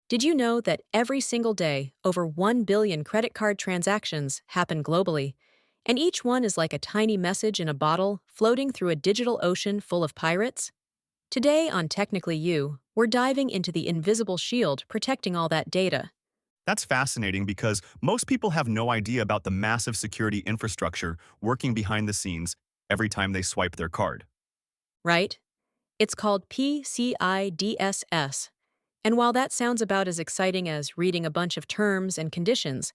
Did you know that every single day, over 1 billion credit card transactions happen globally? And each one is like a tiny message in a bottle floating through a digital ocean full of pirates? Today on Technically You, we're diving into the invisible shield protecting all that data, That's fascinating because most people have no idea about the massive security infrastructure working behind the scenes every time they swipe their card. right? It's called PCI DSS. And while that sounds about as exciting as reading a bunch of terms and conditions,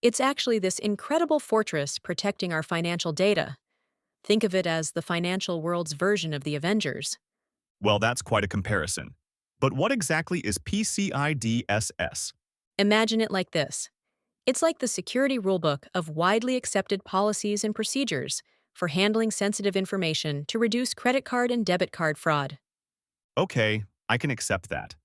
it's actually this incredible fortress protecting our financial data. Think of it as the financial world's version of the Avengers. Well, that's quite a comparison. But what exactly is PCI DSS? Imagine it like this. It's like the security rulebook of widely accepted policies and procedures for handling sensitive information to reduce credit card and debit card fraud. Okay, I can accept that.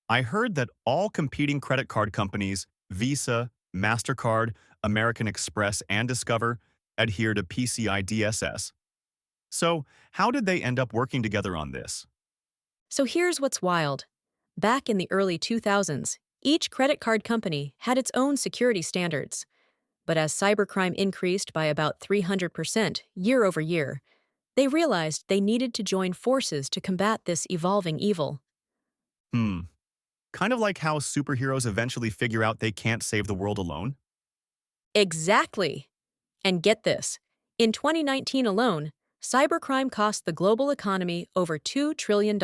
I heard that all competing credit card companies, Visa, MasterCard, American Express, and Discover, adhere to PCI DSS. So, how did they end up working together on this? So here's what's wild. Back in the early 2000s, each credit card company had its own security standards. But as cybercrime increased by about 300% year over year, they realized they needed to join forces to combat this evolving evil. Hmm, kind of like how superheroes eventually figure out they can't save the world alone? Exactly! And get this, in 2019 alone, cybercrime cost the global economy over $2 trillion.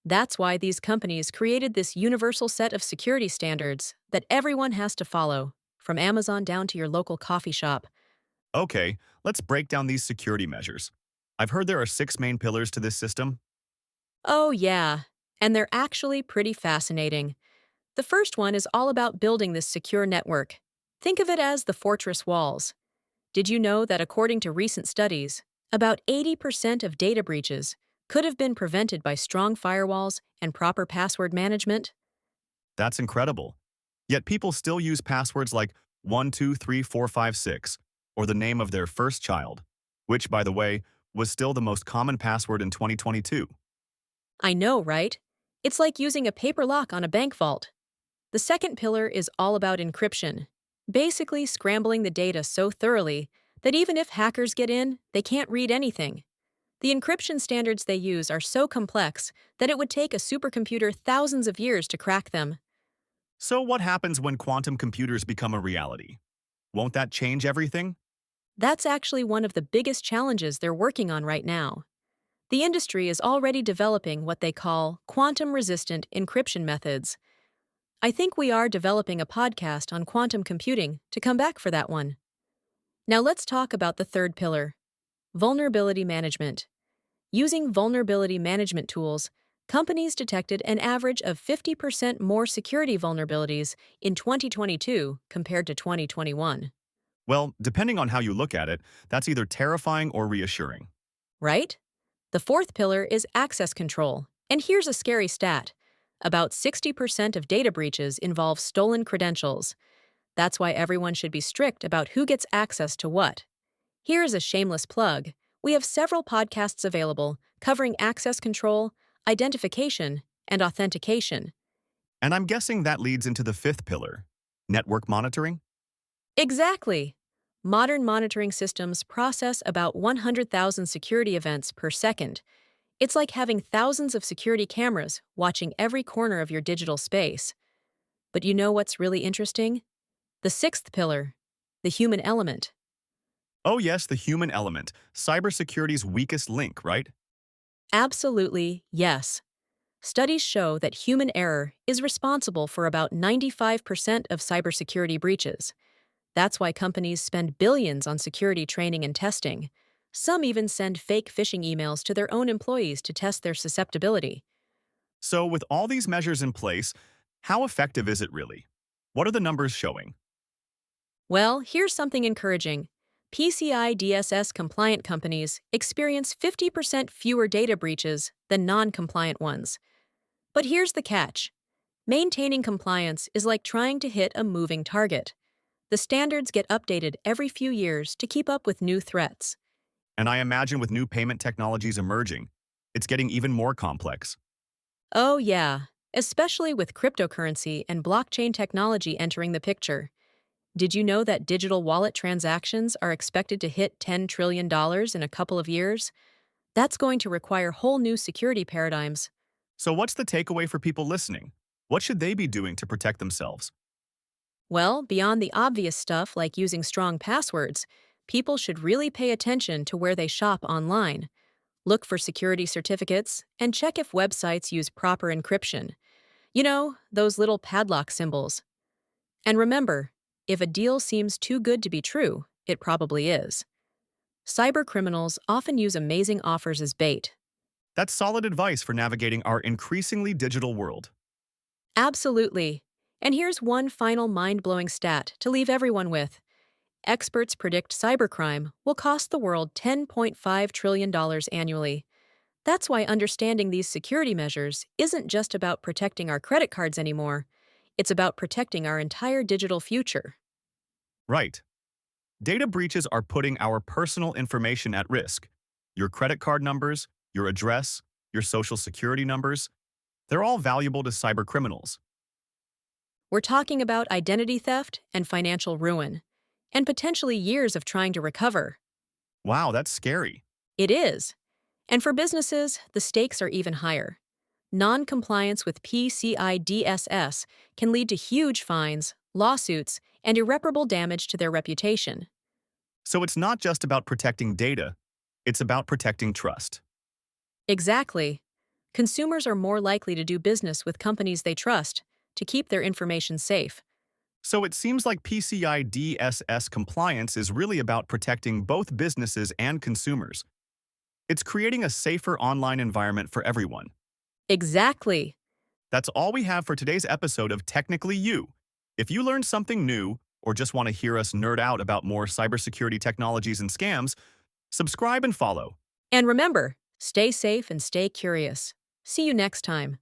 That's why these companies created this universal set of security standards that everyone has to follow, from Amazon down to your local coffee shop. Okay, let's break down these security measures. I've heard there are 6 main pillars to this system. Oh, yeah, and they're actually pretty fascinating. The first one is all about building this secure network. Think of it as the fortress walls. Did you know that according to recent studies, about 80% of data breaches could have been prevented by strong firewalls and proper password management? That's incredible. Yet people still use passwords like 123456 or the name of their first child, which, by the way, was still the most common password in 2022. I know, right? It's like using a paper lock on a bank vault. The second pillar is all about encryption, basically scrambling the data so thoroughly that even if hackers get in, they can't read anything. The encryption standards they use are so complex that it would take a supercomputer thousands of years to crack them. So what happens when quantum computers become a reality? Won't that change everything? That's actually one of the biggest challenges they're working on right now. The industry is already developing what they call quantum-resistant encryption methods. I think we are developing a podcast on quantum computing to come back for that one. Now let's talk about the third pillar, vulnerability management. Using vulnerability management tools, companies detected an average of 50% more security vulnerabilities in 2022 compared to 2021. Well, depending on how you look at it, that's either terrifying or reassuring. Right? The fourth pillar is access control. And here's a scary stat. About 60% of data breaches involve stolen credentials. That's why everyone should be strict about who gets access to what. Here is a shameless plug. We have several podcasts available covering access control, identification, and authentication. And I'm guessing that leads into the fifth pillar, network monitoring? Exactly! Modern monitoring systems process about 100,000 security events per second. It's like having thousands of security cameras watching every corner of your digital space. But you know what's really interesting? The sixth pillar, the human element. Oh yes, the human element, cybersecurity's weakest link, right? Absolutely, yes. Studies show that human error is responsible for about 95% of cybersecurity breaches. That's why companies spend billions on security training and testing. Some even send fake phishing emails to their own employees to test their susceptibility. So with all these measures in place, how effective is it really? What are the numbers showing? Well, here's something encouraging. PCI DSS compliant companies experience 50% fewer data breaches than non compliant ones. But here's the catch: maintaining compliance is like trying to hit a moving target. The standards get updated every few years to keep up with new threats. And I imagine with new payment technologies emerging, it's getting even more complex. Oh, yeah. especially with cryptocurrency and blockchain technology entering the picture. Did you know that digital wallet transactions are expected to hit $10 trillion in a couple of years? That's going to require whole new security paradigms. So what's the takeaway for people listening? What should they be doing to protect themselves? Well, beyond the obvious stuff like using strong passwords, people should really pay attention to where they shop online. Look for security certificates and check if websites use proper encryption. You know, those little padlock symbols. And remember, if a deal seems too good to be true, it probably is. Cybercriminals often use amazing offers as bait. That's solid advice for navigating our increasingly digital world. Absolutely. And here's one final mind blowing stat to leave everyone with. Experts predict cybercrime will cost the world $10.5 trillion annually. That's why understanding these security measures isn't just about protecting our credit cards anymore, it's about protecting our entire digital future. Right. Data breaches are putting our personal information at risk. Your credit card numbers, your address, your social security numbers, they're all valuable to cybercriminals. We're talking about identity theft and financial ruin, and potentially years of trying to recover. Wow, that's scary. It is. And for businesses, the stakes are even higher. Non-compliance with PCI DSS can lead to huge fines, lawsuits, and irreparable damage to their reputation. So it's not just about protecting data, it's about protecting trust. Exactly. Consumers are more likely to do business with companies they trust to keep their information safe. So it seems like PCI DSS compliance is really about protecting both businesses and consumers. It's creating a safer online environment for everyone. Exactly. That's all we have for today's episode of Technically You. If you learned something new or just want to hear us nerd out about more cybersecurity technologies and scams, subscribe and follow. And remember, stay safe and stay curious. See you next time.